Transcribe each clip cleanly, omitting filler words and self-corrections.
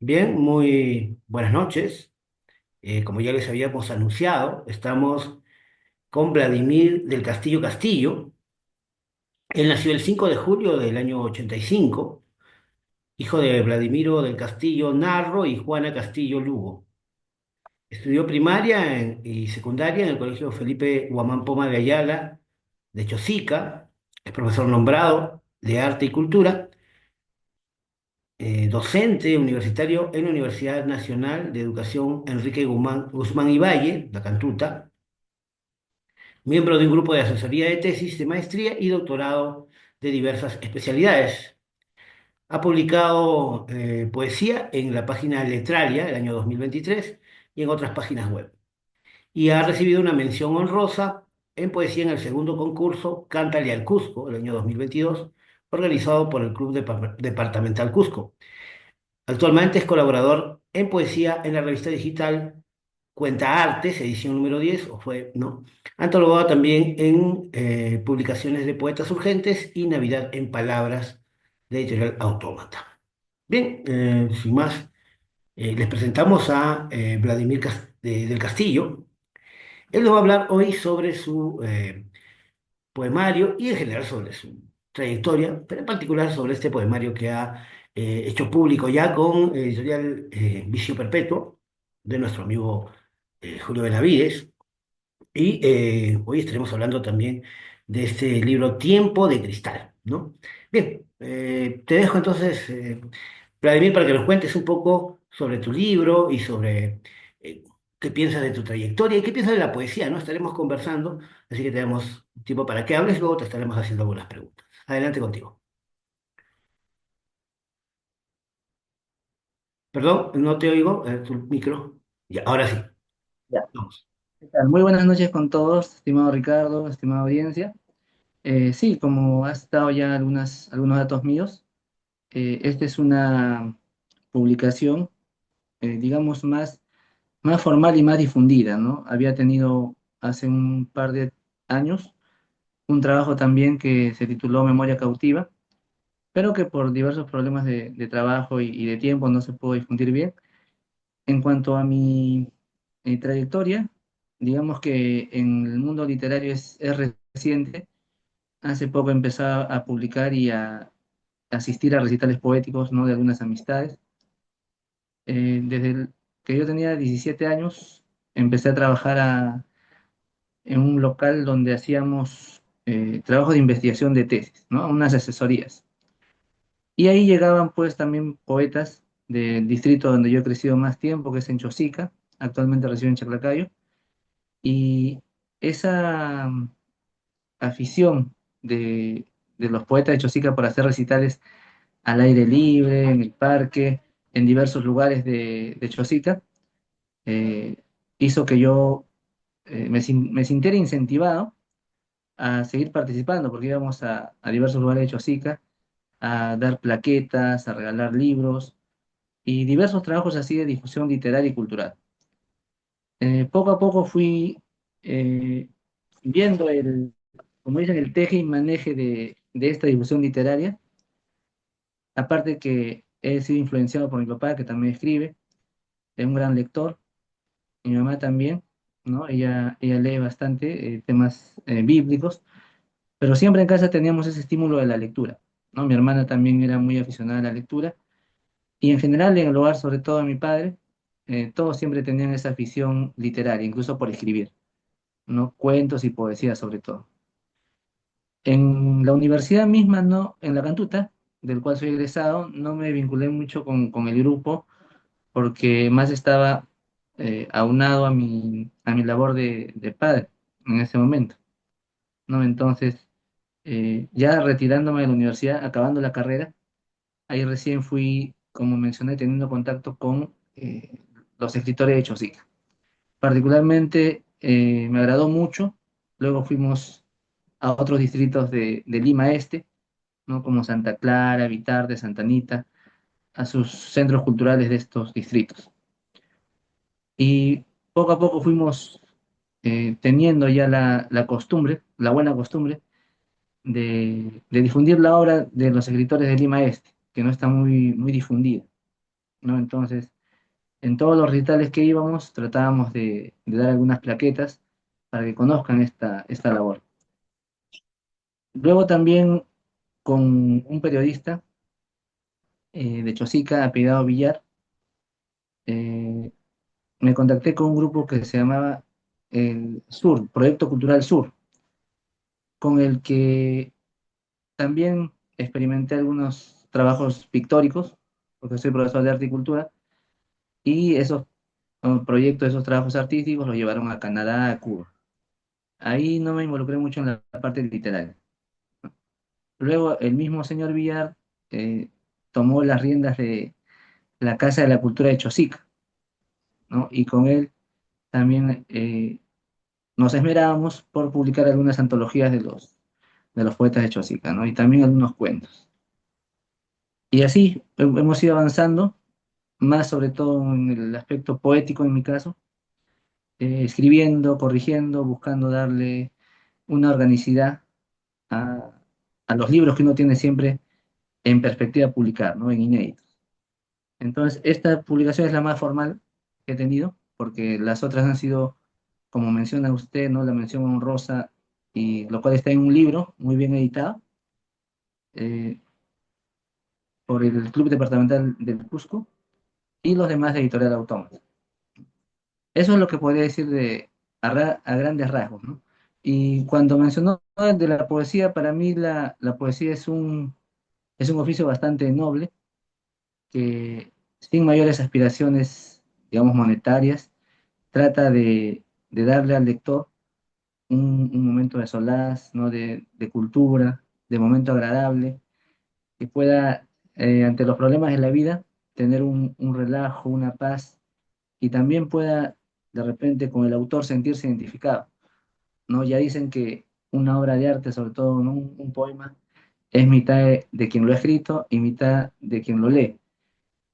Bien, muy buenas noches. Como ya les habíamos anunciado, estamos con Vladimir del Castillo Castillo. Él nació el 5 de julio del año 85, hijo de Vladimiro del Castillo Narro y Juana Castillo Lugo. Estudió primaria y secundaria en el Colegio Felipe Guamán Poma de Ayala de Chosica. Es profesor nombrado de Arte y Cultura, docente universitario en la Universidad Nacional de Educación Enrique Guzmán y Valle, La Cantuta, miembro de un grupo de asesoría de tesis de maestría y doctorado de diversas especialidades. Ha publicado poesía en la página Letralia del año 2023 y en otras páginas web. Y ha recibido una mención honrosa en poesía en el segundo concurso Cántale al Cusco, el año 2022, organizado por el Club Departamental Cusco. Actualmente es colaborador en poesía en la revista digital Cuenta Artes, edición número 10 o fue, ¿no? Antologado también en publicaciones de Poetas Urgentes y Navidad en Palabras de Editorial Autómata. Bien, sin más, les presentamos a Vladimir del Castillo. Él nos va a hablar hoy sobre su poemario y en general sobre su trayectoria, pero en particular sobre este poemario que ha hecho público ya con editorial Vicio Perpetuo de nuestro amigo Julio Benavides. Y hoy estaremos hablando también de este libro Tiempo de Cristal, ¿no? Bien, te dejo entonces, Vladimir, para que nos cuentes un poco sobre tu libro y sobre eh, qué piensas de tu trayectoria y qué piensas de la poesía, ¿no? Estaremos conversando, así que tenemos tiempo para que hables, luego te estaremos haciendo algunas preguntas. Adelante contigo. Perdón, no te oigo, tu micro. Ya, ahora sí, Ya. vamos. ¿Qué tal? Muy buenas noches con todos, estimado Ricardo, estimada audiencia. Sí, como has dado ya algunos datos míos, esta es una publicación, digamos, más formal y más difundida, ¿no? Había tenido hace un par de años un trabajo también que se tituló Memoria Cautiva, pero que por diversos problemas de trabajo y de tiempo no se pudo difundir bien. En cuanto a mi trayectoria, digamos que en el mundo literario es reciente. Hace poco empecé a publicar y a asistir a recitales poéticos, ¿no? De algunas amistades. Que yo tenía 17 años, empecé a trabajar en un local donde hacíamos trabajo de investigación de tesis, ¿no? Unas asesorías. Y ahí llegaban pues también poetas del distrito donde yo he crecido más tiempo, que es en Chosica, actualmente resido en Chaclacayo. Y esa afición de los poetas de Chosica por hacer recitales al aire libre, en el parque, en diversos lugares de Chosica, eh, hizo que yo me sintiera incentivado a seguir participando, porque íbamos a diversos lugares de Chosica a dar plaquetas, a regalar libros y diversos trabajos así de difusión literaria y cultural. Poco a poco fui eh, viendo como dicen, el teje y maneje de esta difusión literaria. Aparte que he sido influenciado por mi papá, que también escribe, es un gran lector, mi mamá también, ¿no? Ella lee bastante temas bíblicos, pero siempre en casa teníamos ese estímulo de la lectura, ¿no? Mi hermana también era muy aficionada a la lectura, y en general en el hogar, sobre todo mi padre, todos siempre tenían esa afición literaria, incluso por escribir, ¿no? Cuentos y poesía sobre todo. En la universidad misma, no, en la Cantuta, del cual soy egresado, no me vinculé mucho con el grupo porque más estaba aunado a mi labor de padre en ese momento, ¿no? Entonces, ya retirándome de la universidad, acabando la carrera, ahí recién fui, como mencioné, teniendo contacto con los escritores de Chosica. Particularmente me agradó mucho, luego fuimos a otros distritos de Lima Este, ¿no? Como Santa Clara, Vitarte, Santa Anita, a sus centros culturales de estos distritos. Y poco a poco fuimos teniendo ya la costumbre, la buena costumbre, de difundir la obra de los escritores de Lima Este, que no está muy difundida. ¿no? Entonces, en todos los recitales que íbamos, tratábamos de dar algunas plaquetas para que conozcan esta labor. Luego también con un periodista de Chosica, apellidado Villar, eh, me contacté con un grupo que se llamaba el Sur, Proyecto Cultural Sur, con el que también experimenté algunos trabajos pictóricos, porque soy profesor de arte y cultura, y esos proyectos, esos trabajos artísticos los llevaron a Canadá, a Cuba. Ahí no me involucré mucho en la parte literaria. Luego el mismo señor Villar eh, tomó las riendas de la Casa de la Cultura de Chosica, ¿no? Y con él también nos esmerábamos por publicar algunas antologías de los poetas de Chosica, ¿no? Y también algunos cuentos. Y así hemos ido avanzando, más sobre todo en el aspecto poético en mi caso, escribiendo, corrigiendo, buscando darle una organicidad a, a los libros que uno tiene siempre en perspectiva publicar, ¿no? En inéditos. Entonces, esta publicación es la más formal que he tenido, porque las otras han sido, como menciona usted, ¿no? La mención honrosa, y lo cual está en un libro muy bien editado eh, por el Club Departamental del Cusco y los demás de Editorial Autónoma. Eso es lo que podría decir a grandes rasgos, ¿no? Y cuando mencionó de la poesía, para mí la poesía es un oficio bastante noble, que sin mayores aspiraciones, digamos, monetarias, trata de darle al lector un momento de solaz, ¿no? De cultura, de momento agradable, que pueda, ante los problemas de la vida, tener un relajo, una paz, y también pueda, de repente, con el autor sentirse identificado, ¿no? Ya dicen que una obra de arte, sobre todo, ¿no? Un poema, es mitad de quien lo ha escrito y mitad de quien lo lee.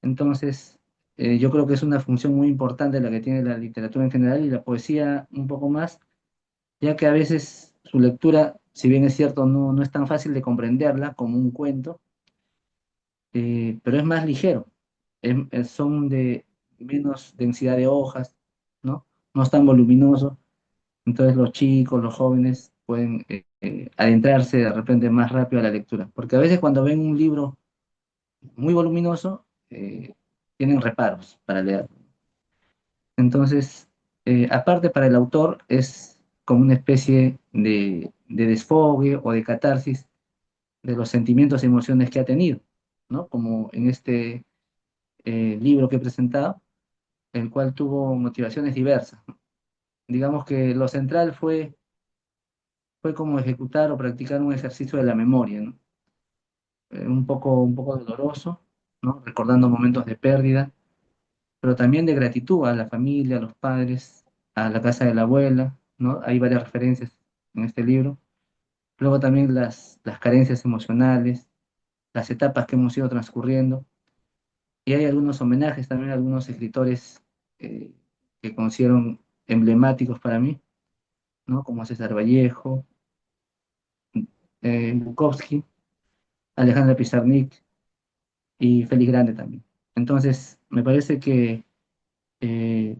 Entonces, yo creo que es una función muy importante la que tiene la literatura en general y la poesía un poco más, ya que a veces su lectura, si bien es cierto, no es tan fácil de comprenderla como un cuento, pero es más ligero, son de menos densidad de hojas, ¿no? No es tan voluminoso, entonces los chicos, los jóvenes pueden adentrarse de repente más rápido a la lectura, porque a veces cuando ven un libro muy voluminoso, tienen reparos para leer. Entonces, aparte para el autor es como una especie de desfogue o de catarsis de los sentimientos y emociones que ha tenido, ¿no? Como en este libro que he presentado, el cual tuvo motivaciones diversas. Digamos que lo central fue como ejecutar o practicar un ejercicio de la memoria, ¿no? Un poco doloroso, ¿no? Recordando momentos de pérdida, pero también de gratitud a la familia, a los padres, a la casa de la abuela, ¿no? Hay varias referencias en este libro. Luego también las carencias emocionales, las etapas que hemos ido transcurriendo. Y hay algunos homenajes también a algunos escritores eh, que considero emblemáticos para mí, ¿no? Como César Vallejo, Bukowski, Alejandra Pizarnik y Félix Grande también. Entonces, me parece que eh,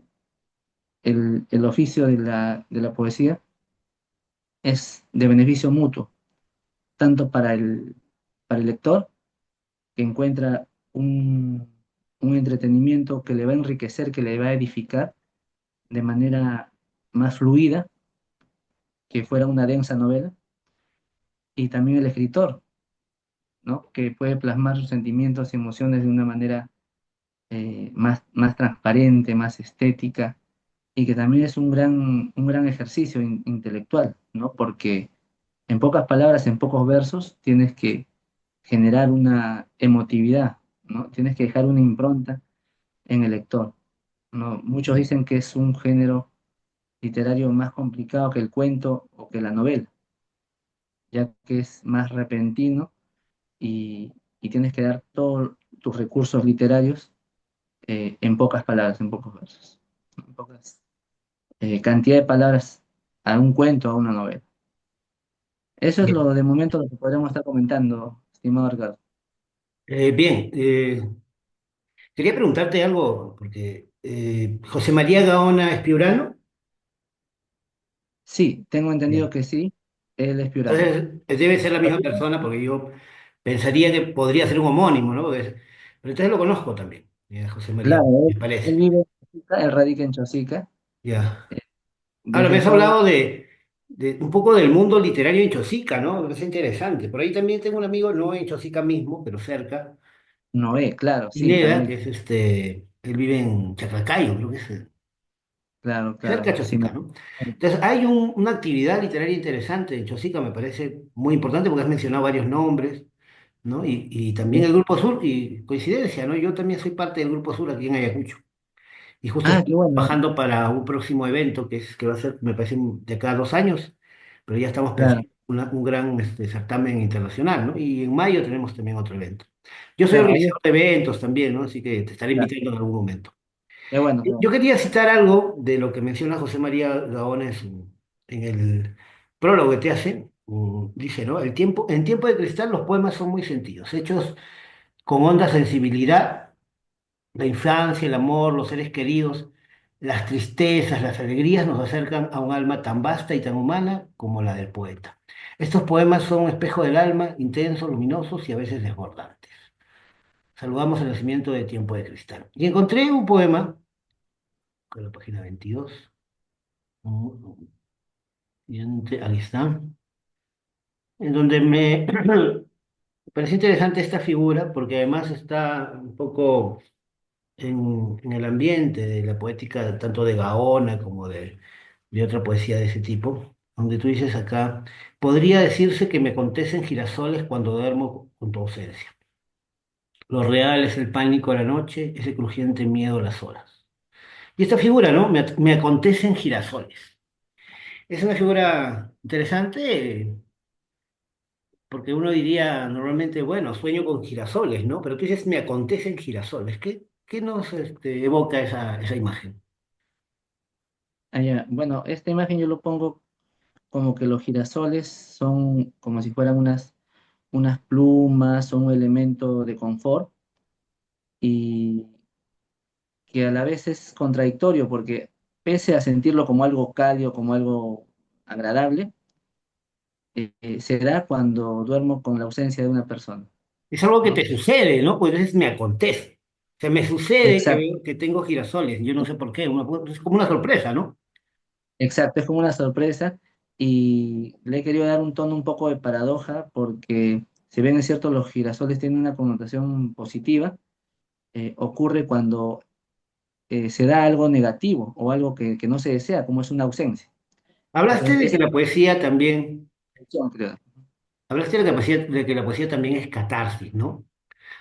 el oficio de la poesía es de beneficio mutuo, tanto para el lector, que encuentra un entretenimiento que le va a enriquecer, que le va a edificar de manera más fluida que fuera una densa novela, y también el escritor, ¿no? Que puede plasmar sus sentimientos y emociones de una manera más transparente, más estética, y que también es un gran ejercicio intelectual, ¿no? Porque en pocas palabras, en pocos versos, tienes que generar una emotividad, ¿no? Tienes que dejar una impronta en el lector, ¿no? Muchos dicen que es un género literario más complicado que el cuento o que la novela, ya que es más repentino y tienes que dar todos tus recursos literarios en pocas palabras, en pocos versos, en pocas cantidad de palabras a un cuento, a una novela. Eso es Bien, lo de momento lo que podríamos estar comentando, estimado Ricardo. Bien, Quería preguntarte algo, porque José María Gaona es piurano, Sí, tengo ya. entendido que sí, él es piurano. Entonces debe ser la misma persona, porque yo pensaría que podría ser un homónimo, ¿no? Pero entonces lo conozco también, José María, Claro, me él parece. vive en Chosica, él radica en Chosica. Ya. eh, Ahora me Desde has joven hablado de un poco del mundo literario en Chosica, ¿no? Me parece interesante. Por ahí también tengo un amigo, no en Chosica mismo, pero cerca, Noé, claro, sí, Pineda, también, que es él vive en Chaclacayo, creo que es. claro, Cerca de claro, sí. Chosica, ¿no? Entonces, hay una actividad literaria interesante en Chosica, me parece muy importante porque has mencionado varios nombres, ¿no? Y también el Grupo Sur, y coincidencia, ¿no? Yo también soy parte del Grupo Sur aquí en Ayacucho. Y justo Ah, estoy qué bueno, trabajando para un próximo evento que va a ser, me parece, de cada 2 años, pero ya estamos claro, pensando en un gran certamen internacional, ¿no? Y en mayo tenemos también otro evento. Yo soy claro, ahí organizador de eventos también, ¿no? Así que te estaré está. invitando en algún momento. Qué bueno, qué Yo bueno. quería citar algo de lo que menciona José María Gaona en el prólogo que te hace. Dice, ¿no? En tiempo de cristal los poemas son muy sentidos, hechos con honda sensibilidad, la infancia, el amor, los seres queridos, las tristezas, las alegrías nos acercan a un alma tan vasta y tan humana como la del poeta. Estos poemas son un espejo del alma, intensos, luminosos y a veces desbordantes. Saludamos el nacimiento de Tiempo de Cristal. Y encontré un poema, en la página 22. Aquí está, en donde me parece interesante esta figura porque además está un poco en el ambiente de la poética tanto de Gaona como de otra poesía de ese tipo, donde tú dices acá, podría decirse que me acontecen girasoles cuando duermo con tu ausencia. Lo real es el pánico de la noche, ese crujiente miedo a las horas. Y esta figura, ¿no? Me acontecen girasoles. Es una figura interesante porque uno diría normalmente, bueno, sueño con girasoles, ¿no? Pero tú dices, me acontecen girasoles. ¿Qué nos evoca esa imagen? Ah, ya. Bueno, esta imagen yo lo pongo como que los girasoles son como si fueran unas plumas, son un elemento de confort y que a la vez es contradictorio porque pese a sentirlo como algo cálido, como algo agradable, se da cuando duermo con la ausencia de una persona, Es algo que ¿no? te sucede, ¿no? Pues entonces me acontece. O sea, me sucede que Exacto, veo que tengo girasoles. Yo no sé por qué. Es como una sorpresa, ¿no? exacto, es como una sorpresa y le he querido dar un tono un poco de paradoja porque si bien es cierto los girasoles tienen una connotación positiva, ocurre cuando se da algo negativo o algo que no se desea, como es una ausencia. Hablaste Entonces, de esa que la poesía también, intención, creo. hablaste de que la poesía también es catarsis, ¿no?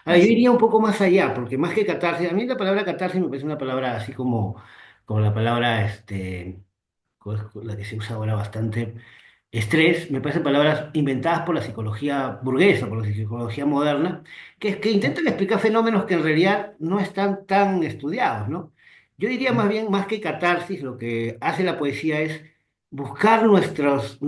Ahora, yo Así iría es. un poco más allá, porque más que catarsis, a mí la palabra catarsis me parece una palabra así como la palabra, la que se usa ahora bastante, estrés, me parecen palabras inventadas por la psicología burguesa, por la psicología moderna, que intentan explicar fenómenos que en realidad no están tan estudiados, ¿no? Yo diría más bien, más que catarsis, lo que hace la poesía es buscar nuestras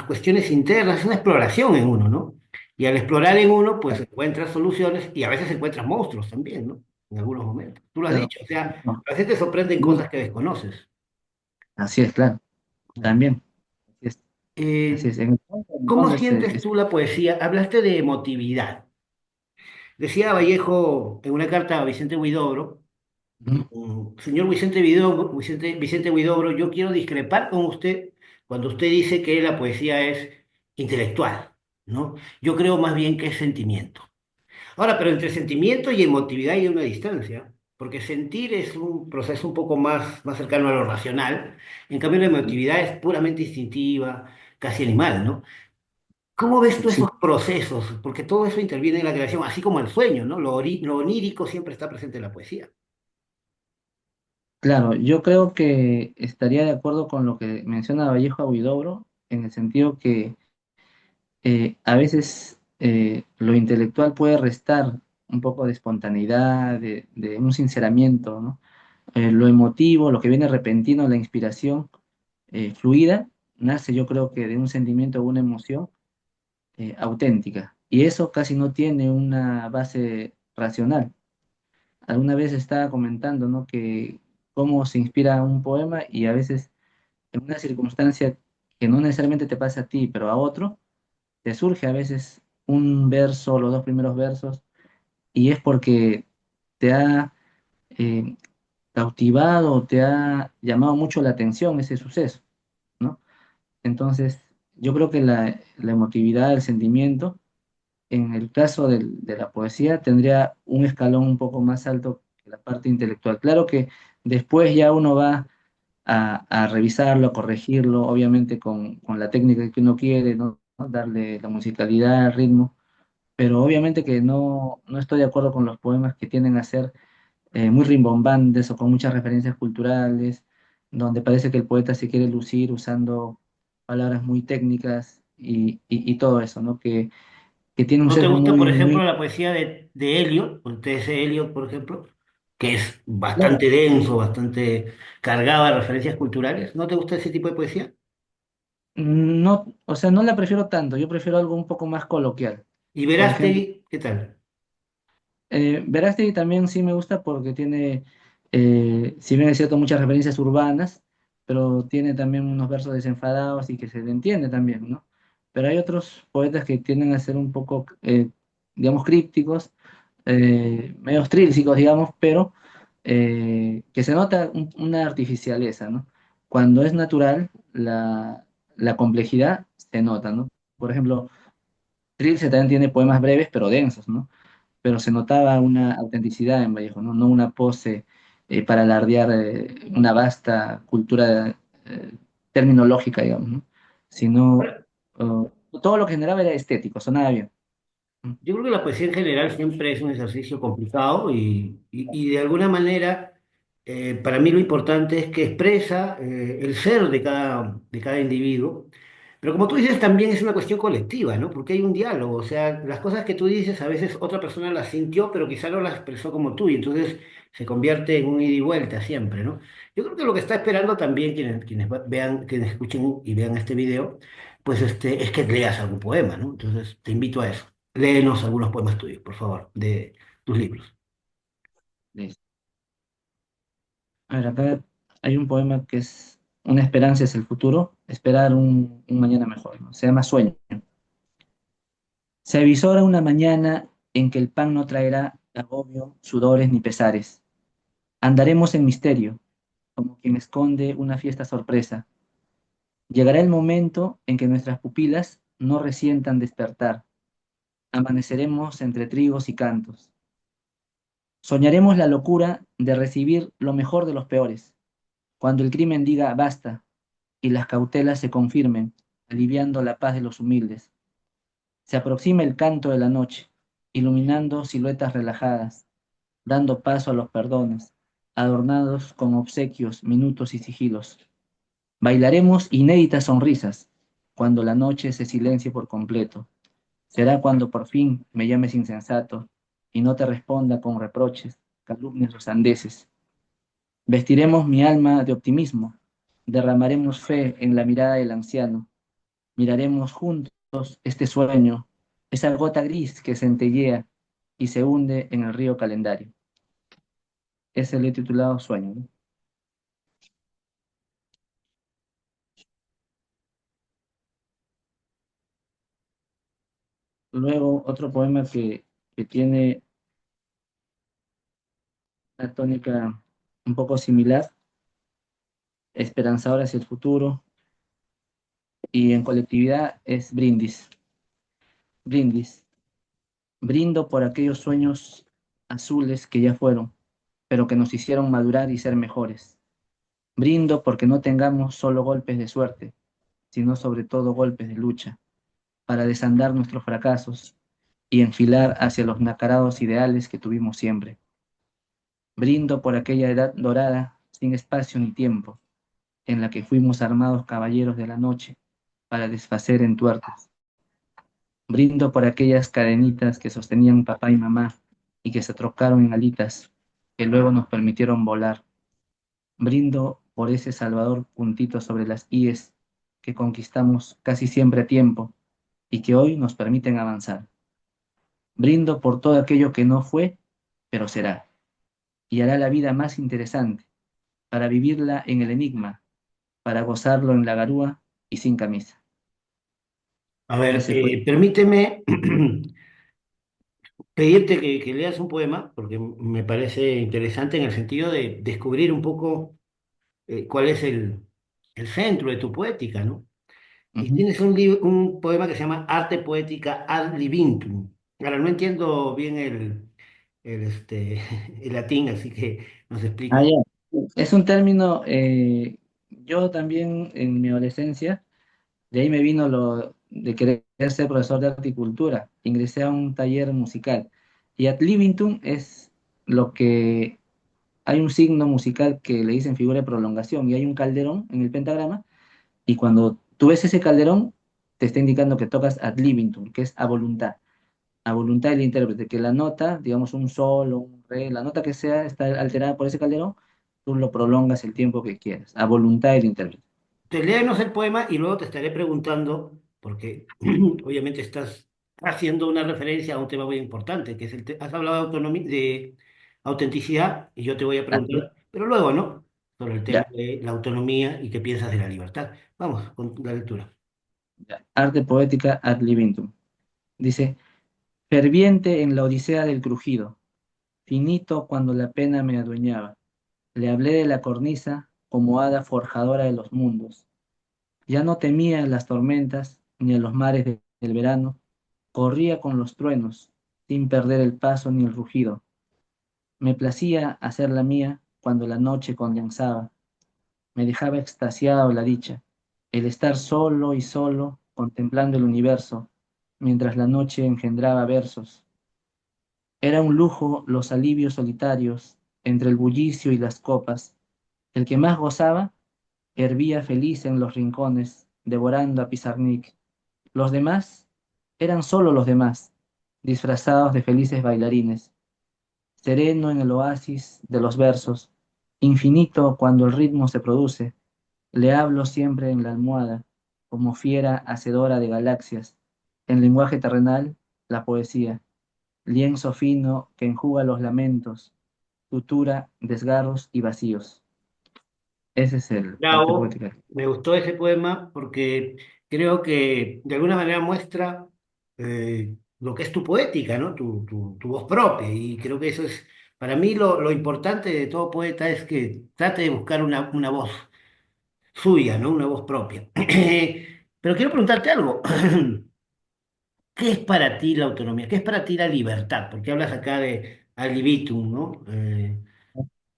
cuestiones internas, es una exploración en uno, ¿no? Y al explorar en uno, pues encuentras soluciones y a veces encuentras monstruos también, ¿no? En algunos momentos. Tú lo has Claro. dicho, o sea, No, a veces te sorprenden sí, cosas que desconoces. así es, claro. También. Así es. Así Eh, es. En el ¿Cómo fondo sientes tú la poesía? Hablaste de emotividad. Decía Vallejo en una carta a Vicente Huidobro, ujú, señor Vicente Huidobro, yo quiero discrepar con usted cuando usted dice que la poesía es intelectual, ¿no? Yo creo más bien que es sentimiento. Ahora, pero entre sentimiento y emotividad hay una distancia, porque sentir es un proceso un poco más cercano a lo racional, en cambio la emotividad es puramente instintiva, casi animal, ¿no? ¿Cómo ves tú sí, esos procesos? Porque todo eso interviene en la creación, así como el sueño, ¿no? Lo onírico siempre está presente en la poesía. claro. Yo creo que estaría de acuerdo con lo que menciona Vallejo a Huidobro, en el sentido que a veces lo intelectual puede restar un poco de espontaneidad, de un sinceramiento, ¿no? Lo emotivo, lo que viene repentino, la inspiración fluida, nace yo creo que de un sentimiento o una emoción auténtica. Y eso casi no tiene una base racional. alguna vez estaba comentando, ¿no? Que cómo se inspira un poema y a veces en una circunstancia que no necesariamente te pasa a ti, pero a otro, te surge a veces un verso, los dos primeros versos, y es porque te ha eh, cautivado, te ha llamado mucho la atención ese suceso, ¿no? Entonces, yo creo que la emotividad, el sentimiento, en el caso de la poesía, tendría un escalón un poco más alto que la parte intelectual. Claro que después ya uno va a revisarlo, a corregirlo, obviamente con la técnica que uno quiere, ¿no? Darle la musicalidad, el ritmo, pero obviamente que no estoy de acuerdo con los poemas que tienden a ser muy rimbombantes o con muchas referencias culturales, donde parece que el poeta se quiere lucir usando palabras muy técnicas y todo eso, ¿no? Que tiene un ¿No te sesgo gusta, por muy, ejemplo, muy la poesía de Eliot, o T.S. Eliot, por ejemplo, que es claro. bastante denso, bastante cargado de referencias culturales? ¿No te gusta ese tipo de poesía? No, o sea, no la prefiero tanto, yo prefiero algo un poco más coloquial. Y Por ejemplo, Verástegui, ¿qué tal? Verástegui también sí me gusta porque tiene, si bien es cierto, muchas referencias urbanas, pero tiene también unos versos desenfadados y que se le entiende también, ¿no? Pero hay otros poetas que tienden a ser un poco, digamos, crípticos, medios trílsicos, digamos, pero que se nota una artificialeza, ¿no? Cuando es natural, la complejidad se nota, ¿no? Por ejemplo, Trilce también tiene poemas breves pero densos, ¿no? Pero se notaba una autenticidad en Vallejo, ¿no? No una pose para alardear una vasta cultura terminológica, digamos, ¿no? Sino todo lo que generaba era estético, sonaba bien. Yo creo que la poesía en general siempre es un ejercicio complicado y de alguna manera para mí lo importante es que expresa el ser de cada individuo, pero como tú dices también es una cuestión colectiva, ¿no? Porque hay un diálogo, o sea, las cosas que tú dices a veces otra persona las sintió, pero quizá no las expresó como tú y entonces se convierte en un ida y vuelta siempre, ¿no? Yo creo que lo que está esperando también vean, quienes escuchen y vean este video, pues es que leas algún poema, ¿no? Entonces te invito a eso. Léenos algunos poemas tuyos, por favor, de tus libros. Listo. A ver, acá hay un poema que es Una esperanza es el futuro, esperar un mañana mejor, ¿no? Se llama Sueño. Se avisora una mañana en que el pan no traerá agobio, sudores ni pesares. Andaremos en misterio, como quien esconde una fiesta sorpresa. Llegará el momento en que nuestras pupilas no resientan despertar. Amaneceremos entre trigos y cantos. Soñaremos la locura de recibir lo mejor de los peores, cuando el crimen diga basta y las cautelas se confirmen, aliviando la paz de los humildes. Se aproxima el canto de la noche, iluminando siluetas relajadas, dando paso a los perdones, adornados con obsequios, minutos y sigilos. Bailaremos inéditas sonrisas cuando la noche se silencie por completo. Será cuando por fin me llames insensato y no te responda con reproches, calumnias o sandeces. Vestiremos mi alma de optimismo, derramaremos fe en la mirada del anciano, miraremos juntos este sueño, esa gota gris que centellea y se hunde en el río calendario. Ese le he titulado Sueño, ¿no? Luego, otro poema que tiene una tónica un poco similar, esperanzadora hacia el futuro, y en colectividad es Brindis. Brindis. Brindo por aquellos sueños azules que ya fueron, pero que nos hicieron madurar y ser mejores. Brindo porque no tengamos solo golpes de suerte, sino sobre todo golpes de lucha, para desandar nuestros fracasos y enfilar hacia los nacarados ideales que tuvimos siempre. Brindo por aquella edad dorada, sin espacio ni tiempo, en la que fuimos armados caballeros de la noche para desfacer en tuertas. Brindo por aquellas cadenitas que sostenían papá y mamá y que se trocaron en alitas que luego nos permitieron volar. Brindo por ese salvador puntito sobre las íes que conquistamos casi siempre a tiempo y que hoy nos permiten avanzar. Brindo por todo aquello que no fue, pero será. y hará la vida más interesante, para vivirla en el enigma, para gozarlo en la garúa y sin camisa. A ver, Ese fue. permíteme pedirte que leas un poema, porque me parece interesante en el sentido de descubrir un poco cuál es el centro de tu poética, ¿no? Y Ujú. tienes un poema que se llama Arte Poética ad Libitum. Ahora, no entiendo bien el latín, así que nos Ah, explicas. ya. Es un término, yo también en mi adolescencia, de ahí me vino lo de querer ser profesor de arte y cultura. Ingresé a un taller musical. Y ad libitum es lo que hay un signo musical que le dicen figura de prolongación y hay un calderón en el pentagrama y cuando tú ves ese calderón te está indicando que tocas ad libitum, que es a voluntad del intérprete, que la nota, digamos un sol o un re, la nota que sea está alterada por ese calderón, tú lo prolongas el tiempo que quieras, a voluntad del intérprete. Te léenos el poema y luego te estaré preguntando, porque obviamente estás haciendo una referencia a un tema muy importante, que es has hablado de autonomía, de autenticidad, y yo te voy a Así es. preguntar, pero luego, ¿no? Sobre el tema Ya, de la autonomía y qué piensas de la libertad. Vamos con la lectura. ya. Arte poética ad libitum. Dice, ferviente en la odisea del crujido, finito cuando la pena me adueñaba. Le hablé de la cornisa como hada forjadora de los mundos. Ya no temía las tormentas ni a los mares del verano, corría con los truenos, sin perder el paso ni el rugido. Me placía hacer la mía cuando la noche condensaba, me dejaba extasiado la dicha, el estar solo y solo contemplando el universo, mientras la noche engendraba versos. Era un lujo los alivios solitarios entre el bullicio y las copas. El que más gozaba hervía feliz en los rincones, devorando a Pizarnik. Los demás eran solo los demás, disfrazados de felices bailarines. Sereno en el oasis de los versos, infinito cuando el ritmo se produce, le hablo siempre en la almohada, como fiera hacedora de galaxias, en lenguaje terrenal, la poesía, lienzo fino que enjuga los lamentos, sutura, desgarros y vacíos. Ese es el arte Bravo, poético. me gustó ese poema porque creo que de alguna manera muestra lo que es tu poética, ¿no? Tu voz propia. Y creo que eso es, para mí lo importante de todo poeta es que trate de buscar una voz suya, ¿no? Una voz propia. Pero quiero preguntarte algo. ¿Qué es para ti la autonomía? ¿Qué es para ti la libertad? Porque hablas acá de ad libitum, ¿no?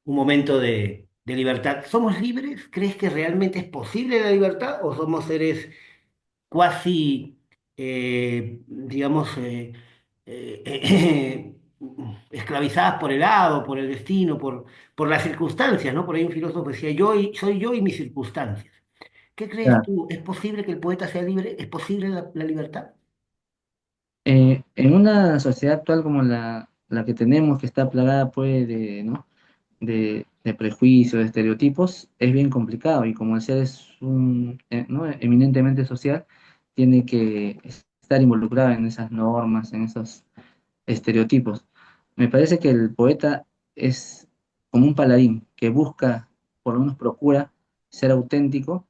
Un momento de libertad. ¿Somos libres? ¿Crees que realmente es posible la libertad o somos seres cuasi, digamos, esclavizadas por el hado, por el destino, por las circunstancias, ¿no? Por ahí un filósofo decía, soy yo y mis circunstancias. ¿Qué crees Ya. tú? ¿Es posible que el poeta sea libre? ¿Es posible la libertad? En una sociedad actual como la que tenemos, que está plagada pues, de, ¿no? de prejuicios, de estereotipos, es bien complicado y como el ser es ¿no? eminentemente social, tiene que estar involucrado en esas normas, en esos estereotipos. Me parece que el poeta es como un paladín que busca, por lo menos procura, ser auténtico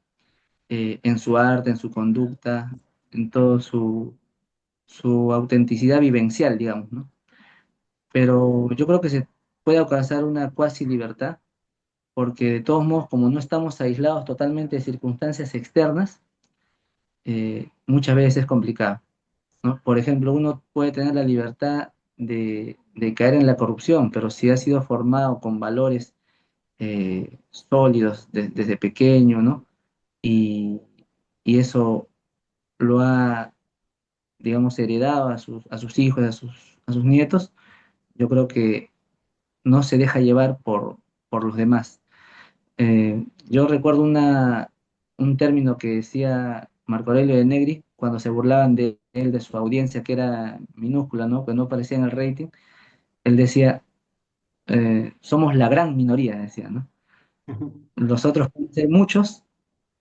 en su arte, en su conducta, en todo su autenticidad vivencial, digamos, ¿no? Pero yo creo que se puede alcanzar una cuasi libertad porque de todos modos, como no estamos aislados totalmente de circunstancias externas, muchas veces es complicado, ¿no? Por ejemplo, uno puede tener la libertad de caer en la corrupción, pero si ha sido formado con valores sólidos desde pequeño, ¿no? Y, y eso lo ha, digamos, heredado a sus hijos, a sus nietos, yo creo que no se deja llevar por los demás. Yo recuerdo un término que decía Marco Aurelio de Negri cuando se burlaban de él, de su audiencia, que era minúscula, ¿no? Que no aparecía en el rating. Él decía, somos la gran minoría, decía, ¿no? Los otros pueden ser muchos,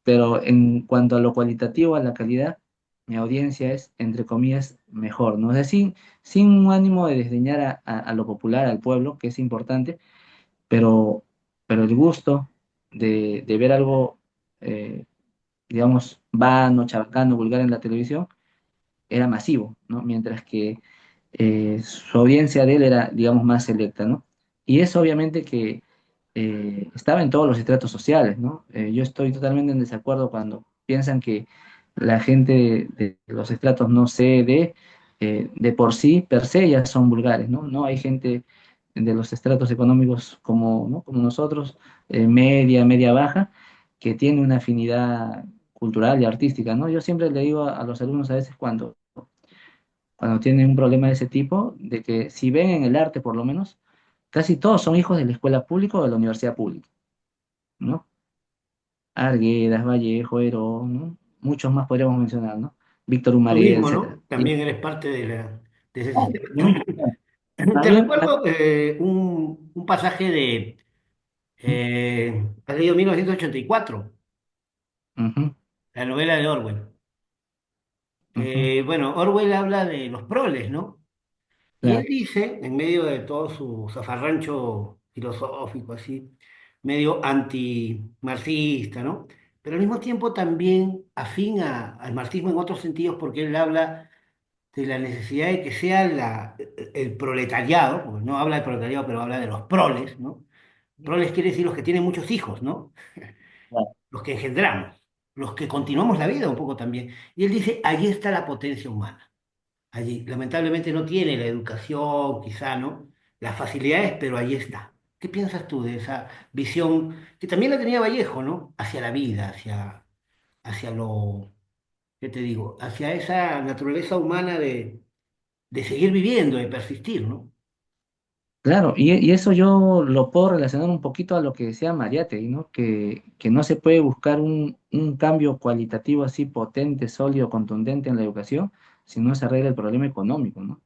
pero en cuanto a lo cualitativo, a la calidad, mi audiencia es, entre comillas, mejor, ¿no? O sea, sin un ánimo de desdeñar a lo popular, al pueblo, que es importante, pero, pero el gusto de ver algo, eh, digamos, vano, chabacano, vulgar en la televisión era masivo, ¿no? Mientras que su audiencia de él era, digamos, más selecta, ¿no? Y eso obviamente que estaba en todos los estratos sociales, ¿no? Yo estoy totalmente en desacuerdo cuando piensan que la gente de los estratos no sé de por sí, per se, ya son vulgares, ¿no? No hay gente de los estratos económicos como, ¿no? como nosotros, media baja, que tiene una afinidad cultural y artística, ¿no? Yo siempre le digo a los alumnos a veces cuando tienen un problema de ese tipo, de que si ven en el arte por lo menos, casi todos son hijos de la escuela pública o de la universidad pública, ¿no? Arguedas, Vallejo, Herón, ¿no? Muchos más podríamos mencionar, ¿no? Víctor Tú Humareda, mismo, etcétera. ¿no? También eres parte de ese sistema. ¿No? Te También, recuerdo un pasaje de, has leído 1984, ujú, la novela de Orwell. ujú, Bueno, Orwell habla de los proles, ¿no? Y él claro, dice, en medio de todo su zafarrancho filosófico, así, medio anti-marxista, ¿no? Pero al mismo tiempo también afín al marxismo en otros sentidos, porque él habla de la necesidad de que sea el proletariado, porque no habla del proletariado, pero habla de los proles, ¿no? Proles quiere decir los que tienen muchos hijos, ¿no? claro. Los que engendramos, los que continuamos la vida un poco también. Y él dice, allí está la potencia humana. Allí, lamentablemente no tiene la educación, quizá, ¿no? Las facilidades, pero ahí está. ¿Qué piensas tú de esa visión que también la tenía Vallejo, ¿no? Hacia la vida, hacia lo, ¿qué te digo? Hacia esa naturaleza humana de seguir viviendo, de persistir, ¿no? Claro, y eso yo lo puedo relacionar un poquito a lo que decía Mariátegui, ¿no? Que no se puede buscar un cambio cualitativo así potente, sólido, contundente en la educación si no se arregla el problema económico, ¿no?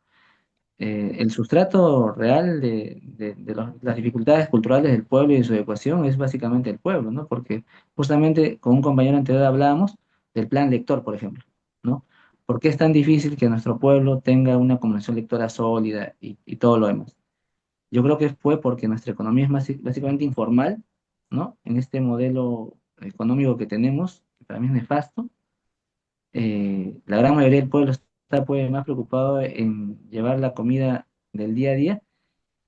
El sustrato real de las dificultades culturales del pueblo y de su educación es básicamente el pueblo, ¿no? Porque justamente con un compañero anterior hablábamos del plan lector, por ejemplo, ¿no? ¿Por qué es tan difícil que nuestro pueblo tenga una comprensión lectora sólida y todo lo demás? Yo creo que fue porque nuestra economía es básicamente informal, ¿no? En este modelo económico que tenemos, que para mí es nefasto, la gran mayoría del pueblo está pues, más preocupado en llevar la comida del día a día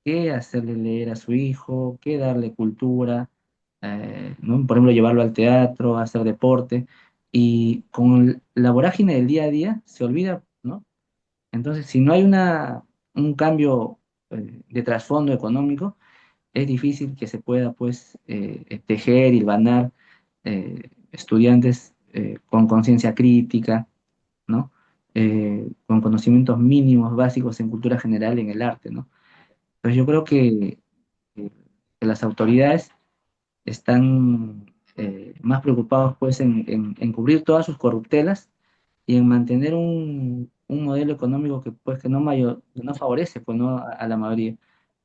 que hacerle leer a su hijo, que darle cultura, ¿no? Por ejemplo, llevarlo al teatro, a hacer deporte, y con la vorágine del día a día se olvida, ¿no? Entonces, si no hay un cambio de trasfondo económico, es difícil que se pueda, pues, tejer, hilvanar estudiantes con conciencia crítica, ¿no? Con conocimientos mínimos básicos en cultura general en el arte, ¿no? Entonces yo creo eh, que las autoridades están más preocupados pues en cubrir todas sus corruptelas y en mantener un modelo económico que pues que no favorece pues no a la mayoría,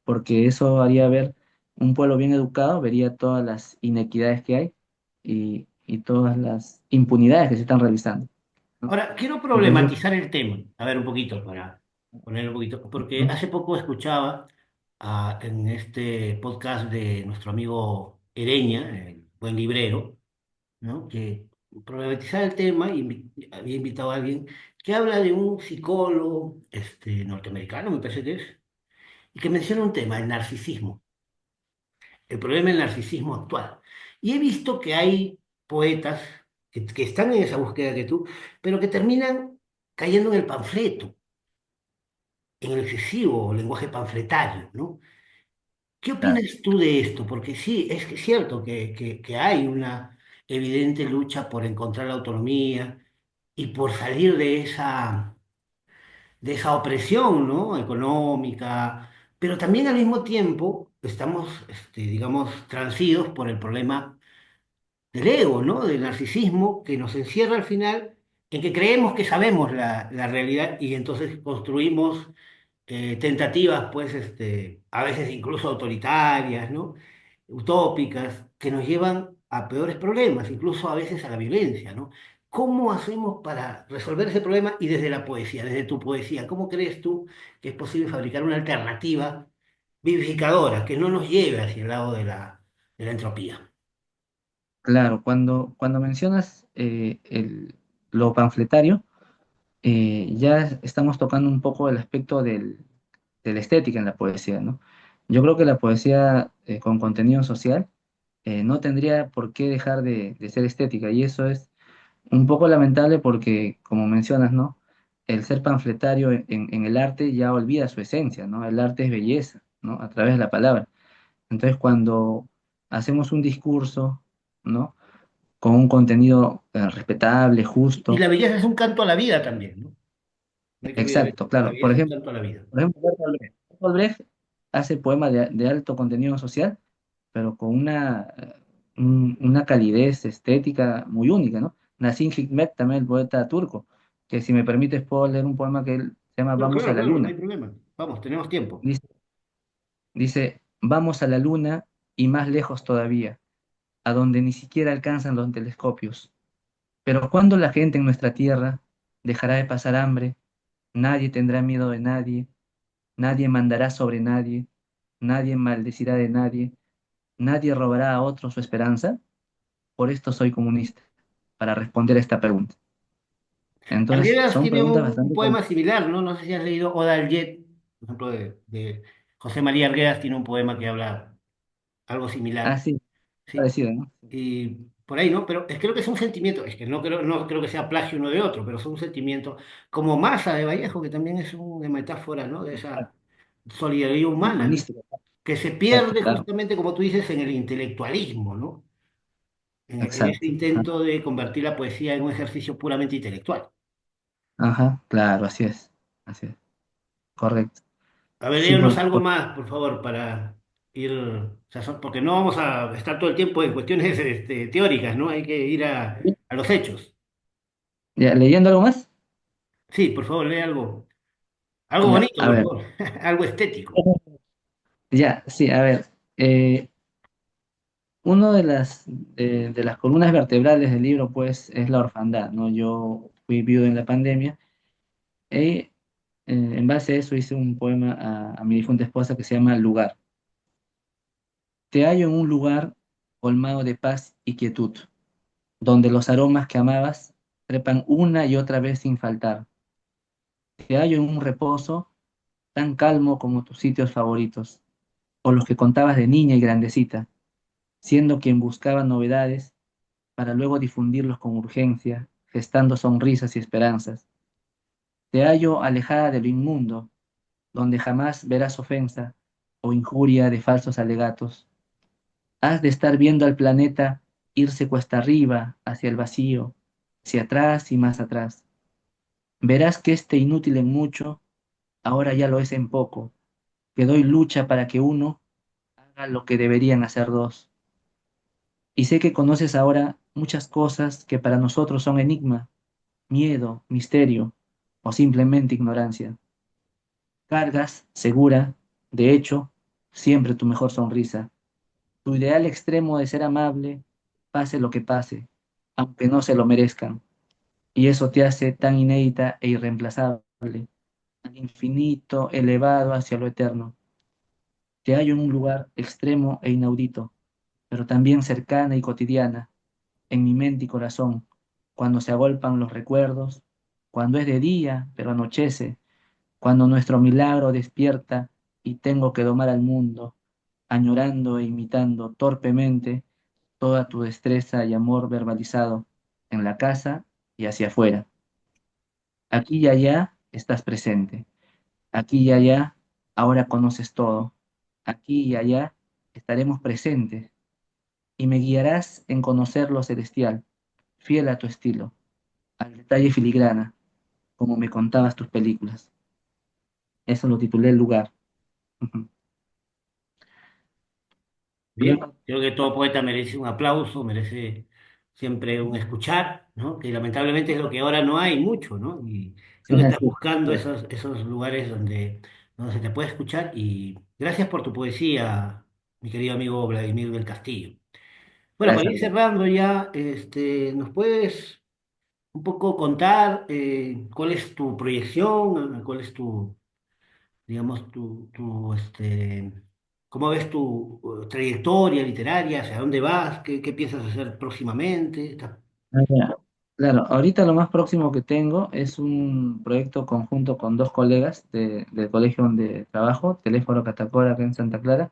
porque eso haría ver un pueblo bien educado, vería todas las inequidades que hay y todas las impunidades que se están realizando, ¿no? Ahora, quiero Entonces problematizar el tema, a ver un poquito, para poner un poquito, porque yo, hace poco escuchaba en este podcast de nuestro amigo Ereña, el buen librero, ¿no? Que problematizaba el tema y había invitado a alguien que habla de un psicólogo norteamericano, me parece que es, y que menciona un tema, el narcisismo, el problema del narcisismo actual. Y he visto que hay poetas que están en esa búsqueda que tú, pero que terminan cayendo en el panfleto, en el excesivo lenguaje panfletario, ¿no? ¿Qué claro. opinas tú de esto? Porque sí, es que es cierto que hay una evidente lucha por encontrar la autonomía y por salir de esa opresión, ¿no? Económica, pero también al mismo tiempo estamos, digamos, transidos por el problema del ego, ¿no? Del narcisismo que nos encierra al final en que creemos que sabemos la realidad y entonces construimos tentativas, pues, a veces incluso autoritarias, ¿no? Utópicas, que nos llevan a peores problemas, incluso a veces a la violencia, ¿no? ¿Cómo hacemos para resolver ese problema? Y desde la poesía, desde tu poesía, ¿cómo crees tú que es posible fabricar una alternativa vivificadora, que no nos lleve hacia el lado de la entropía. Claro, cuando mencionas lo panfletario, ya estamos tocando un poco el aspecto de la estética en la poesía, ¿no? Yo creo que la poesía con contenido social no tendría por qué dejar de ser estética, y eso es un poco lamentable porque, como mencionas, ¿no? El ser panfletario en el arte ya olvida su esencia, ¿no? El arte es belleza, ¿no? A través de la palabra. Entonces, cuando hacemos un discurso, ¿no? Con un contenido respetable, Y justo, la belleza es un canto a la vida también, ¿no? No hay que olvidar eso. exacto, La claro. belleza es un canto a la vida. Por ejemplo, Bertolt Brecht. Bertolt Brecht hace poemas de alto contenido social, pero con una calidez estética muy única, ¿no? Nassim Hikmet, también el poeta turco, que si me permites puedo leer un poema que él se llama No, Vamos a claro, la claro, no hay luna. problema. Vamos, tenemos tiempo. Dice, vamos a la luna y más lejos todavía, a donde ni siquiera alcanzan los telescopios. Pero cuando la gente en nuestra tierra dejará de pasar hambre, nadie tendrá miedo de nadie, nadie mandará sobre nadie, nadie maldecirá de nadie, nadie robará a otro su esperanza. Por esto soy comunista, para responder a esta pregunta. Entonces, Arguedas son tiene preguntas un bastante poema similar, ¿no? No sé si has leído Oda al Jet, por ejemplo, de José María Arguedas tiene un poema que habla algo similar, sí, ¿sí? parecidas, ¿no? Y por ahí, ¿no? Pero creo que es un sentimiento, es que no creo que sea plagio uno de otro, pero es un sentimiento, como Masa de Vallejo, que también es una metáfora, ¿no? De esa solidaridad humana, ¿no? Humanístico, Que se exacto, pierde claro, justamente, como tú dices, en el intelectualismo, ¿no? En ese exacto. Ajá, intento de convertir la poesía en un ejercicio puramente intelectual. ajá, claro, así es, correcto. A ver, Sí, léenos algo más, por favor, para ir, porque no vamos a estar todo el tiempo en cuestiones teóricas, ¿no? Hay que ir a los hechos. ya, leyendo algo más, Sí, por favor, lee algo. Algo ya, bonito, a por ver, favor. Algo estético. ya, sí, a ver. Uno de las columnas vertebrales del libro, pues, es la orfandad, ¿no? Yo fui viudo en la pandemia y en base a eso hice un poema a mi difunta esposa que se llama Lugar. Te hallo en un lugar colmado de paz y quietud, donde los aromas que amabas trepan una y otra vez sin faltar. Te hallo en un reposo tan calmo como tus sitios favoritos, o los que contabas de niña y grandecita, siendo quien buscaba novedades para luego difundirlos con urgencia, gestando sonrisas y esperanzas. Te hallo alejada de lo inmundo, donde jamás verás ofensa o injuria de falsos alegatos. Has de estar viendo al planeta irse cuesta arriba, hacia el vacío, hacia atrás y más atrás. Verás que este inútil en mucho, ahora ya lo es en poco, que doy lucha para que uno haga lo que deberían hacer dos. Y sé que conoces ahora muchas cosas que para nosotros son enigma, miedo, misterio o simplemente ignorancia. Cargas, segura, de hecho, siempre tu mejor sonrisa, tu ideal extremo de ser amable, pase lo que pase, aunque no se lo merezcan, y eso te hace tan inédita e irreemplazable, tan infinito, elevado hacia lo eterno. Te hallo en un lugar extremo e inaudito, pero también cercana y cotidiana, en mi mente y corazón, cuando se agolpan los recuerdos, cuando es de día, pero anochece, cuando nuestro milagro despierta y tengo que domar al mundo, añorando e imitando torpemente toda tu destreza y amor verbalizado en la casa y hacia afuera. Aquí y allá estás presente, aquí y allá ahora conoces todo, aquí y allá estaremos presentes y me guiarás en conocer lo celestial, fiel a tu estilo, al detalle filigrana, como me contabas tus películas. Eso lo titulé El lugar. Ujú. Bien, creo que todo poeta merece un aplauso, merece siempre un escuchar, ¿no? Que lamentablemente es lo que ahora no hay mucho, ¿no? Y creo que estás Sí, buscando sí. esos lugares donde se te puede escuchar. Y gracias por tu poesía, mi querido amigo Vladimir del Castillo. Bueno, para Gracias, ir amigo. cerrando ya, ¿nos puedes un poco contar cuál es tu proyección, cuál es tu, digamos, tu, ¿Cómo ves tu trayectoria literaria? ¿Hacia dónde vas? ¿Qué piensas hacer próximamente? Ah, ya. Claro, ahorita lo más próximo que tengo es un proyecto conjunto con dos colegas del colegio donde trabajo, Teléfono Catacora, acá en Santa Clara,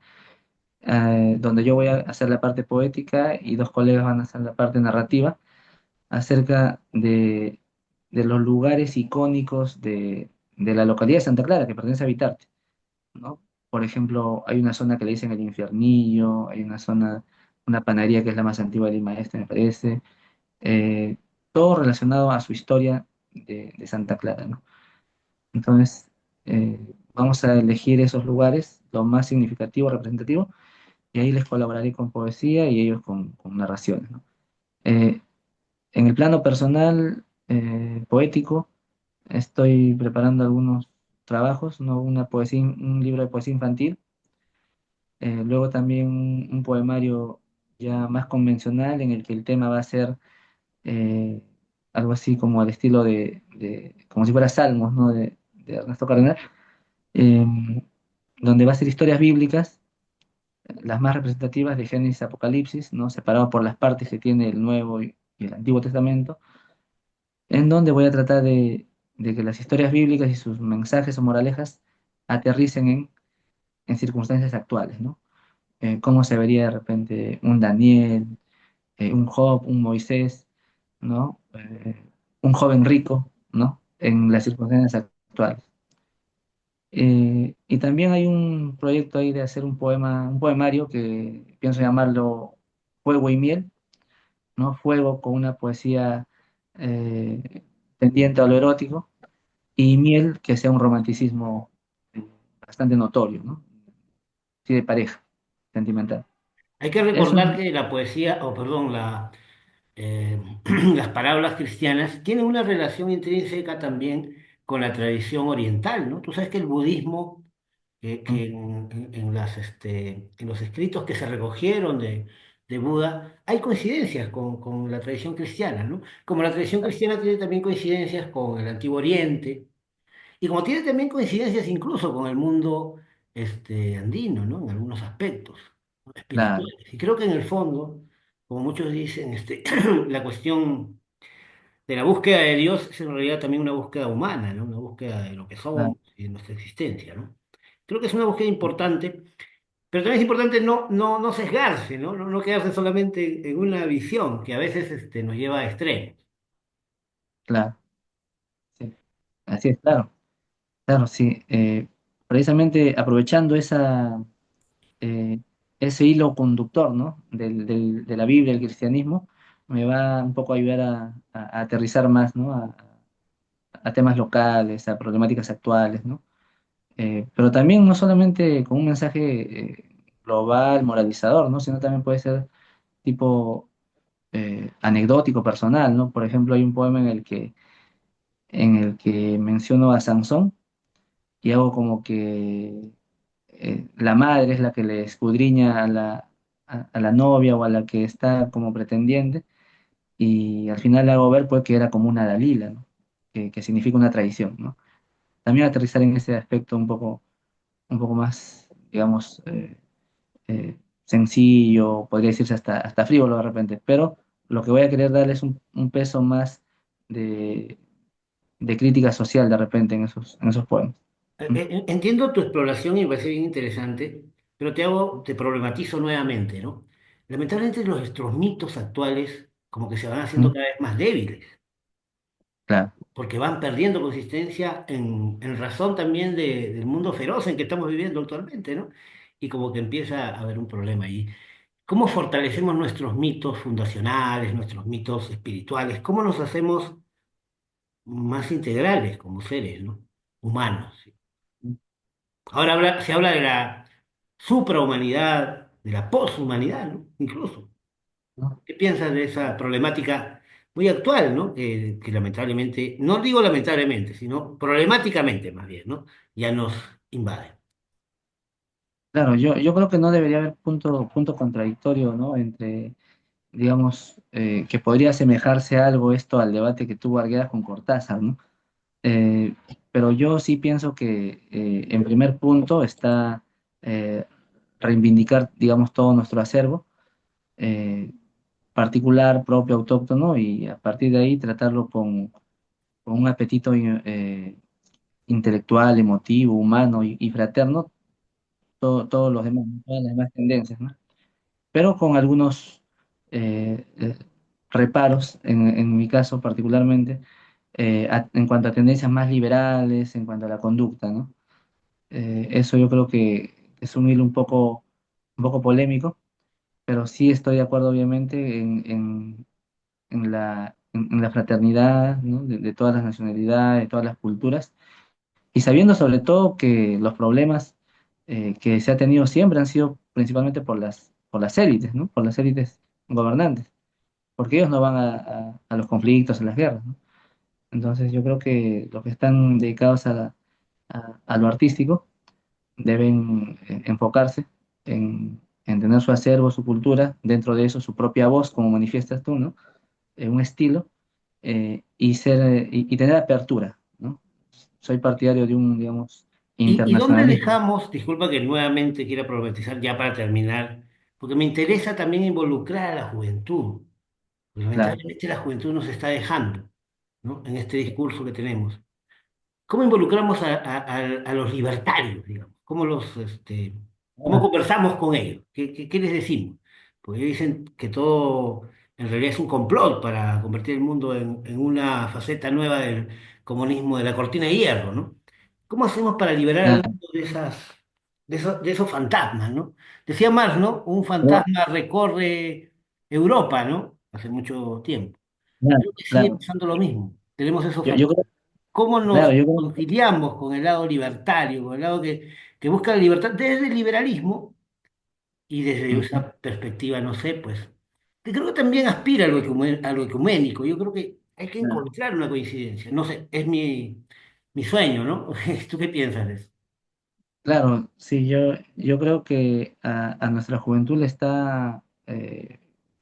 donde yo voy a hacer la parte poética y dos colegas van a hacer la parte narrativa acerca de los lugares icónicos de la localidad de Santa Clara, que pertenece a Vitarte, ¿no? Por ejemplo, hay una zona que le dicen el Infiernillo, hay una zona, una panadería que es la más antigua de Lima Este, me parece, eh, todo relacionado a su historia de Santa Clara, ¿no? Entonces, eh, vamos a elegir esos lugares, lo más significativo, representativo, y ahí les colaboraré con poesía y ellos con narraciones, ¿no? Eh, en el plano personal, poético, estoy preparando algunos trabajos, ¿no? Una poesía, un libro de poesía infantil, luego también un poemario ya más convencional en el que el tema va a ser eh, algo así como al estilo como si fuera Salmos, ¿no? De Ernesto Cardenal, eh, donde va a ser historias bíblicas, las más representativas de Génesis y Apocalipsis, ¿no? Separado por las partes que tiene el Nuevo y el Antiguo Testamento, en donde voy a tratar de que las historias bíblicas y sus mensajes o moralejas aterricen en circunstancias actuales, ¿no? Cómo se vería de repente un Daniel, un Job, un Moisés, ¿no? Un joven rico, ¿no? En las circunstancias actuales. Y también hay un proyecto ahí de hacer un poema, un poemario que pienso llamarlo Fuego y Miel, ¿no? Fuego con una poesía eh, tendiente a lo erótico y miel que sea un romanticismo eh, bastante notorio, ¿no? Sí, de pareja, sentimental. Hay que Es recordar un, que la poesía, o perdón, eh, las parábolas cristianas tienen una relación intrínseca también con la tradición oriental, ¿no? Tú sabes que el budismo, que en los escritos que se recogieron de Buda, hay coincidencias con la tradición cristiana, ¿no? Como la tradición cristiana tiene también coincidencias con el Antiguo Oriente, y como tiene también coincidencias incluso con el mundo andino, ¿no? En algunos aspectos, ¿no? claro, Espirituales. Y creo que en el fondo, como muchos dicen, la cuestión de la búsqueda de Dios es en realidad también una búsqueda humana, ¿no? Una búsqueda de lo que claro, somos y de nuestra existencia, ¿no? Creo que es una búsqueda importante, pero también es importante no sesgarse, ¿no? No quedarse solamente en una visión que a veces nos lleva a extremos. claro, sí. Así es, claro, claro, sí. Precisamente aprovechando eh, ese hilo conductor, ¿no? De la Biblia, el cristianismo, me va un poco a ayudar a aterrizar más, ¿no? A temas locales, a problemáticas actuales, ¿no? Pero también no solamente con un mensaje global, moralizador, ¿no? Sino también puede ser tipo anecdótico, personal, ¿no? Por ejemplo, hay un poema en el que menciono a Sansón y hago como que la madre es la que le escudriña a la novia o a la que está como pretendiente y al final le hago ver pues que era como una Dalila, ¿no? Que significa una traición, ¿no? También aterrizar en ese aspecto un poco más, digamos, sencillo, podría decirse hasta frívolo de repente, pero lo que voy a querer darle es un peso más de, de crítica social de repente en esos poemas. ¿Mm? Entiendo tu exploración y me parece bien interesante, pero te problematizo nuevamente, ¿no? Lamentablemente nuestros mitos actuales como que se van haciendo ¿Mm? cada vez más débiles, Claro, porque van perdiendo consistencia en razón también del mundo feroz en que estamos viviendo actualmente, ¿no? Y como que empieza a haber un problema ahí. ¿Cómo fortalecemos nuestros mitos fundacionales, nuestros mitos espirituales? ¿Cómo nos hacemos más integrales como seres, ¿no? Humanos. Ahora se habla de la suprahumanidad, de la poshumanidad, ¿no? Incluso. ¿no? ¿Qué piensas de esa problemática muy actual, ¿no? Que lamentablemente, no digo lamentablemente, sino problemáticamente más bien, ¿no? Ya nos invade. Claro, yo creo que no debería haber punto contradictorio, ¿no? Entre, digamos, que podría asemejarse algo esto al debate que tuvo Arguedas con Cortázar, ¿no? Eh, pero yo sí pienso que en primer punto está reivindicar, digamos, todo nuestro acervo eh, particular, propio, autóctono, y a partir de ahí tratarlo con un apetito intelectual, emotivo, humano y fraterno, todos los demás, todas las demás tendencias, ¿no? Pero con algunos reparos, en mi caso particularmente, en cuanto a tendencias más liberales, en cuanto a la conducta, ¿no? Eso yo creo que es un hilo un poco polémico, pero sí estoy de acuerdo obviamente en la fraternidad, ¿no? De todas las nacionalidades, de todas las culturas, y sabiendo sobre todo que los problemas que se ha tenido siempre han sido principalmente por las élites, ¿no? Por las élites gobernantes, porque ellos no van a los conflictos, a las guerras, ¿no? Entonces yo creo que los que están dedicados a lo artístico deben enfocarse en tener su acervo, su cultura, dentro de eso su propia voz, como manifiestas tú, ¿no? Un estilo y tener apertura, ¿no? Soy partidario de un, digamos, Y dónde internacionalismo. dejamos, disculpa que nuevamente quiera problematizar ya para terminar, porque me interesa también involucrar a la juventud. Pues, Claro. lamentablemente la juventud nos está dejando, ¿no? En este discurso que tenemos. ¿Cómo involucramos a los libertarios, digamos? ¿Cómo Ah, conversamos con ellos? ¿Qué les decimos? Porque ellos dicen que todo en realidad es un complot para convertir el mundo en una faceta nueva del comunismo de la cortina de hierro, ¿no? ¿Cómo hacemos para liberar al claro, mundo de esos fantasmas, ¿no? Decía Marx, ¿no? Un yo- fantasma recorre Europa, ¿no? Hace mucho tiempo. claro, Creo que sigue claro. pasando lo mismo. Tenemos esos Yo fantasmas. creo, ¿Cómo claro, nos yo creo, conciliamos con el lado libertario, con el lado que busca la libertad desde el liberalismo y desde ujú, esa perspectiva, no sé, pues, que creo que también aspira a lo ecuménico? Yo creo que hay que claro, encontrar una coincidencia. No sé, es mi sueño, ¿no? ¿Tú qué piensas de eso? claro, sí, yo creo que a nuestra juventud le está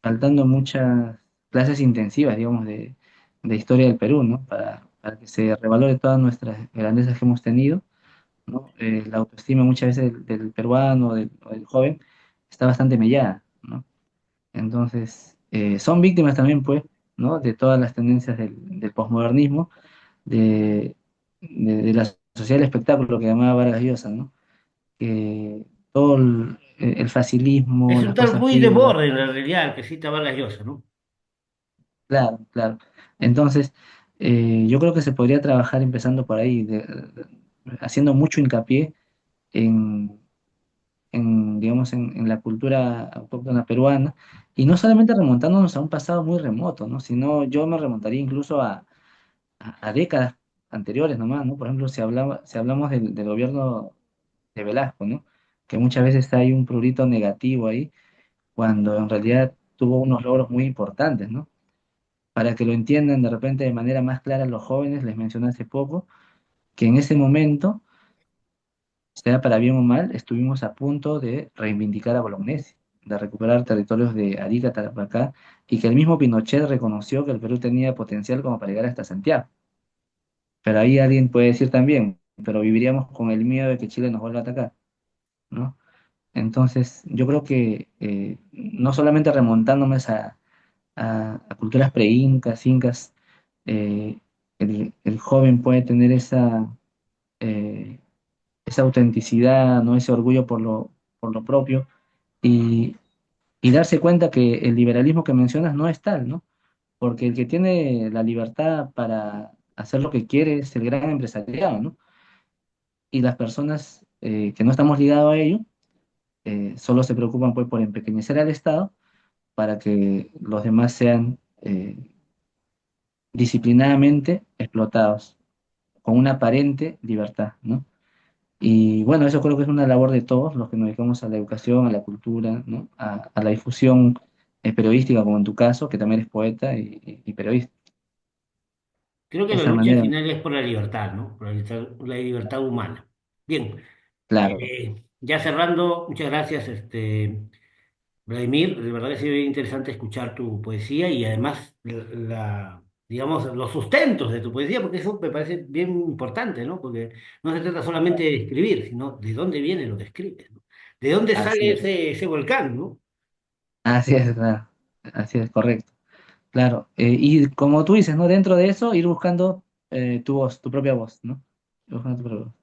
faltando muchas clases intensivas, digamos, de historia del Perú, ¿no? Para que se revalore todas nuestras grandezas que hemos tenido, ¿no? La autoestima muchas veces del peruano o del joven está bastante mellada, ¿no? Entonces, son víctimas también, pues, ¿no? De todas las tendencias del posmodernismo, de, de la sociedad del espectáculo que llamaba Vargas Llosa, ¿no? Que todo el facilismo, Es un las tal cosas Ruiz de frívolas, Borde, en la realidad, que cita Vargas Llosa, ¿no? claro, claro. Entonces, yo creo que se podría trabajar empezando por ahí, haciendo mucho hincapié en, digamos, en la cultura autóctona peruana, y no solamente remontándonos a un pasado muy remoto, ¿no? Sino yo me remontaría incluso a décadas anteriores nomás, ¿no? Por ejemplo, si hablamos del gobierno de Velasco, ¿no? Que muchas veces hay un prurito negativo ahí, cuando en realidad tuvo unos logros muy importantes, ¿no? Para que lo entiendan de repente de manera más clara los jóvenes, les mencioné hace poco, que en ese momento, sea para bien o mal, estuvimos a punto de reivindicar a Bolognesi, de recuperar territorios de Arica, Tarapacá, y que el mismo Pinochet reconoció que el Perú tenía potencial como para llegar hasta Santiago. Pero ahí alguien puede decir también, pero viviríamos con el miedo de que Chile nos vuelva a atacar, ¿no? Entonces, yo creo que no solamente remontándome a culturas pre-incas, incas, eh, el joven puede tener eh, esa autenticidad, ¿no? Ese orgullo por lo propio y, y darse cuenta que el liberalismo que mencionas no es tal, ¿no? Porque el que tiene la libertad para hacer lo que quiere es el gran empresariado, ¿no? Y las personas que no estamos ligados a ello solo se preocupan pues por empequeñecer al Estado para que los demás sean disciplinadamente explotados con una aparente libertad, ¿no? Y bueno, eso creo que es una labor de todos los que nos dedicamos a la educación, a la cultura, ¿no? A la difusión periodística, como en tu caso, que también eres poeta y periodista. Creo que De la esa lucha al manera, final es por la libertad, ¿no? La libertad humana. Bien, claro. ya cerrando, muchas gracias, Vladimir. De verdad que ha sido bien interesante escuchar tu poesía y además digamos, los sustentos de tu poesía, porque eso me parece bien importante, ¿no? Porque no se trata solamente de escribir, sino de dónde viene lo que escribes, ¿no? ¿De dónde Así sale es, ese volcán, no? así es, claro, así es, correcto. Claro, y como tú dices, ¿no? Dentro de eso, ir buscando tu voz, tu propia voz, ¿no? Buscando tu propia voz,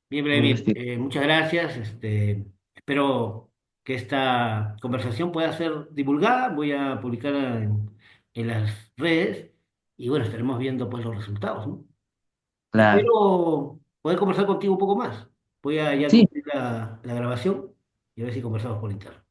Bien, tu propio Vladimir, estilo. muchas gracias. Espero que esta conversación pueda ser divulgada. Voy a publicarla en las redes y bueno, estaremos viendo pues los resultados, ¿no? Claro. Espero poder conversar contigo un poco más. Voy a ya Sí, cumplir la grabación y a ver si conversamos por internet.